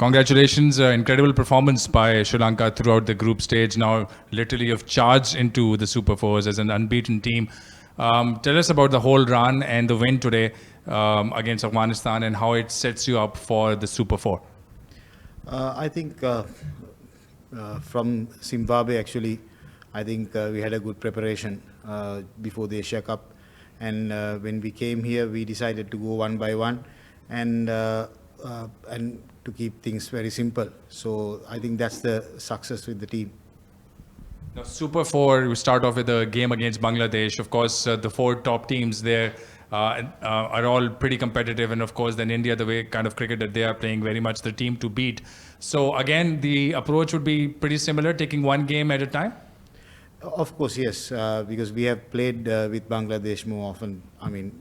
Congratulations, incredible performance by Sri Lanka throughout the group stage. Now, literally, you've charged into the Super Fours as an unbeaten team. Tell us about the whole run and the win today against Afghanistan and how it sets you up for the Super Four. I think from Zimbabwe, actually, I think we had a good preparation before the Asia Cup. And when we came here, we decided to go one by one and to keep things very simple. So I think that's the success with the team. Now, Super 4, we start off with a game against Bangladesh. Of course, the four top teams there are all pretty competitive. And of course, then India, the way kind of cricket that they are playing, very much the team to beat. So again, the approach would be pretty similar, taking one game at a time? Of course, yes, because we have played with Bangladesh more often. I mean,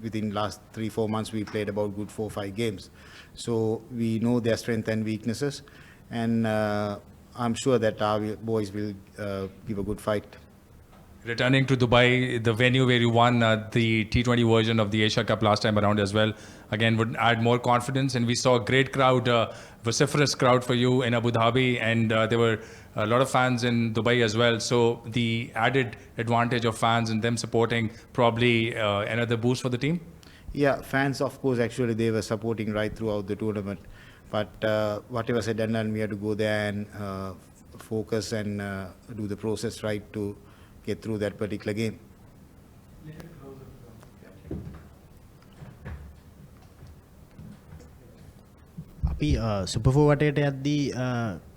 within last 3-4 months, we played about good 4-5 games. So we know their strengths and weaknesses. And I'm sure that our boys will give a good fight. Returning to Dubai, the venue where you won the T20 version of the Asia Cup last time around as well, again would add more confidence. And we saw a great crowd, vociferous crowd for you in Abu Dhabi, and there were a lot of fans in Dubai as well. So the added advantage of fans and them supporting probably another boost for the team? Yeah, fans, of course, actually they were supporting right throughout the tournament. But whatever said and done, we had to go there and focus and do the process right to get through that particular game. අපි super for වටේට යද්දී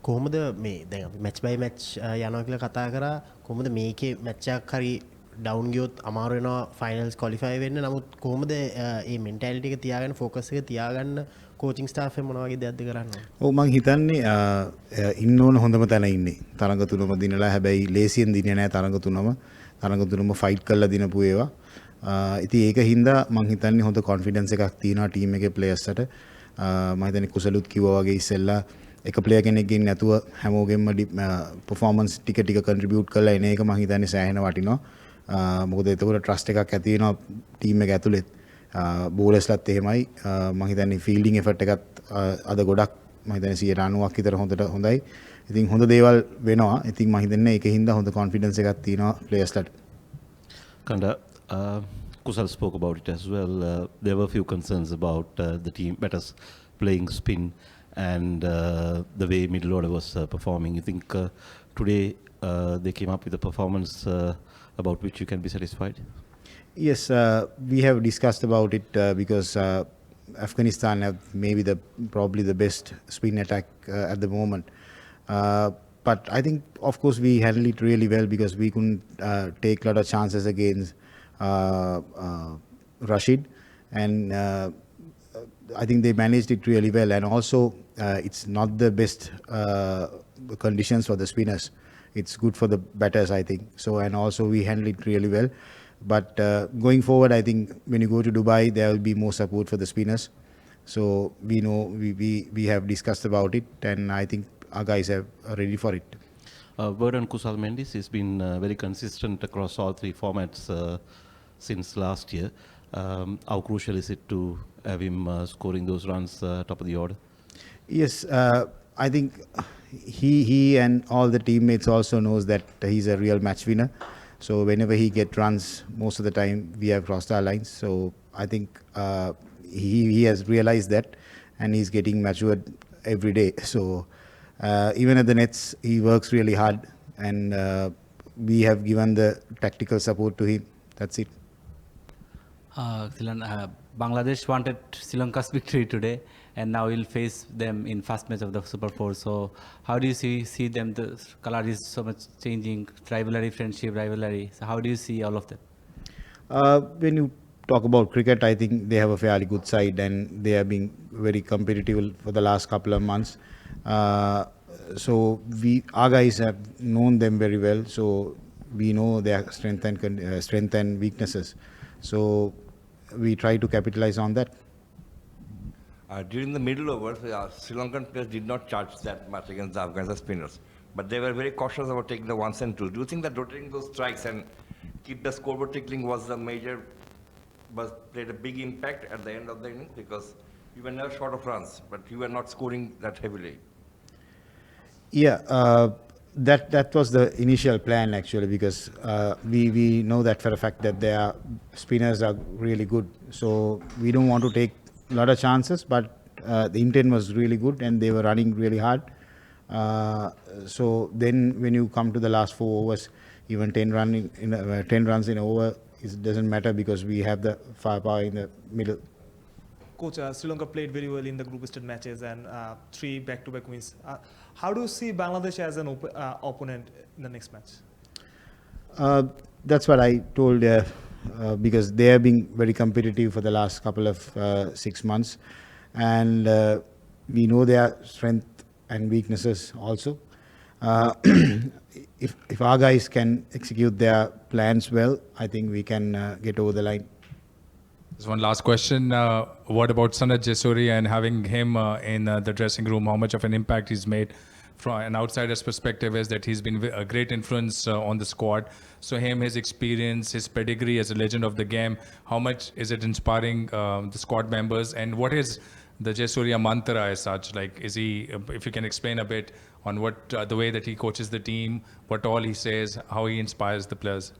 කොහොමද මේ දැන් අපි match බයි match යනවා කියලා කතා කරා කොහොමද මේකේ මැච් එකක් හරි ඩවුන් ගියොත් අමාරු වෙනවා ෆයිනල්ස් ක්වොලිෆයි වෙන්න නමුත් කොහොමද මේ මෙන්ටැලිටි එක තියාගන්න ફોකස් එක තියාගන්න කෝචින් ස්ටාෆ් එක මොන වගේ දෙයක්ද කරන්න ඕ මං හිතන්නේ ඉන්න ඕන හොඳම තැන ඉන්නේ තරඟ තුනම දිනලා හැබැයි ලේසියෙන් දිනේ නැහැ තරඟ තුනම ෆයිට් කරලා දිනපු ඒවා ඉතින් ඒක හින්දා මං හිතන්නේ හොඳ කොන්ෆිඩන්ස් එකක් තියෙනවා ටීම් එකේ ප්ලේයර්ස්ට මම හිතන්නේ කුසලුත් කිව්වා වගේ ඉස්සෙල්ලා එක ප්ලේයර් කෙනෙක්ගෙන් නැතුව හැමෝගෙම පර්ෆෝමන්ස් ටික කන්ට්‍රිබියුට් කරලා එන එක මම හිතන්නේ සෑහෙන වටිනවා මොකද එතකොට ට්‍රස්ට් එකක් ඇති වෙනවා ටීම් එක ඇතුළේ බෝලර්ස්ලත් එහෙමයි මම හිතන්නේ ෆීල්ඩින් එෆර්ට් එකත් අද ගොඩක් මම හිතන්නේ 90ක් විතර හොඳයි ඉතින් හොඳ දේවල් වෙනවා ඉතින් මම හිතන්නේ ඒකෙන් හින්දා හොඳ කොන්ෆිඩන්ස් එකක් තියෙනවා ප්ලේයර්ස්ලට Kanda, Kusal spoke about it as well. There were a few concerns about the team batters playing spin and the way middle order was performing. You think today they came up with a performance about which you can be satisfied? Yes, we have discussed about it because Afghanistan have maybe probably the best spin attack at the moment. But I think, of course, we handled it really well because we couldn't take a lot of chances against Rashid. And I think they managed it really well. And also, it's not the best conditions for the spinners. It's good for the batters, I think. So, and also we handled it really well. But going forward, I think when you go to Dubai, there will be more support for the spinners. So we know we have discussed about it, and I think our guys are ready for it. Word on Kusal Mendis has been very consistent across all three formats since last year. How crucial is it to have him scoring those runs top of the order? Yes, I think he and all the teammates also knows that he's a real match winner. So whenever he gets runs, most of the time we have crossed our lines. So I think he has realized that, and he's getting matured every day. So even at the nets, he works really hard, and we have given the tactical support to him. That's it. Thilana, Bangladesh wanted Sri Lanka's victory today, and now we'll face them in first match of the Super 4. So how do you see them? The color is so much changing, rivalry, friendship, rivalry. So how do you see all of that? When you talk about cricket, I think they have a fairly good side, and they have been very competitive for the last couple of months. So our guys have known them very well, so we know their strength and weaknesses. So we try to capitalize on that. During the middle overs, Sri Lankan players did not charge that much against the Afghan spinners, but they were very cautious about taking the ones and twos. Do you think that rotating those strikes and keep the scoreboard tickling played a big impact at the end of the innings? Because You were never short of runs, but you were not scoring that heavily. Yeah, that was the initial plan actually, because we know that for a fact that their spinners are really good. So we don't want to take a lot of chances, but the intent was really good and they were running really hard. So then when you come to the last 4 overs, even 10 runs in an over, it doesn't matter because we have the firepower in the middle. Coach, Sri Lanka played very well in the group stage matches and 3 back-to-back wins. How do you see Bangladesh as an opponent in the next match? That's what I told, because they have been very competitive for the last couple of 6 months, and we know their strength and weaknesses also. If our guys can execute their plans well, I think we can get over the line. There's one last question. What about Sanat Jesuri and having him in the dressing room? How much of an impact he's made? From an outsider's perspective is that he's been a great influence on the squad. So his experience, his pedigree as a legend of the game, how much is it inspiring the squad members? And what is the Jesuriya mantra as such? Like, is he, if you can explain a bit on what the way that he coaches the team, what all he says, how he inspires the players?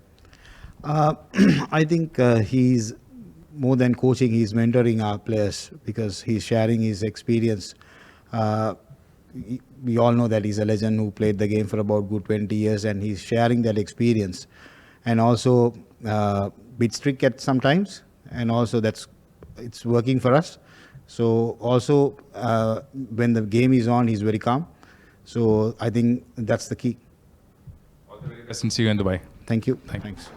I think he's more than coaching, he's mentoring our players because he's sharing his experience. We all know that he's a legend who played the game for about good 20 years, and he's sharing that experience. And also bit strict at sometimes, and also it's working for us. So also when the game is on, he's very calm. So I think that's the key. All the very best and see you in Dubai. Thank you. Thanks.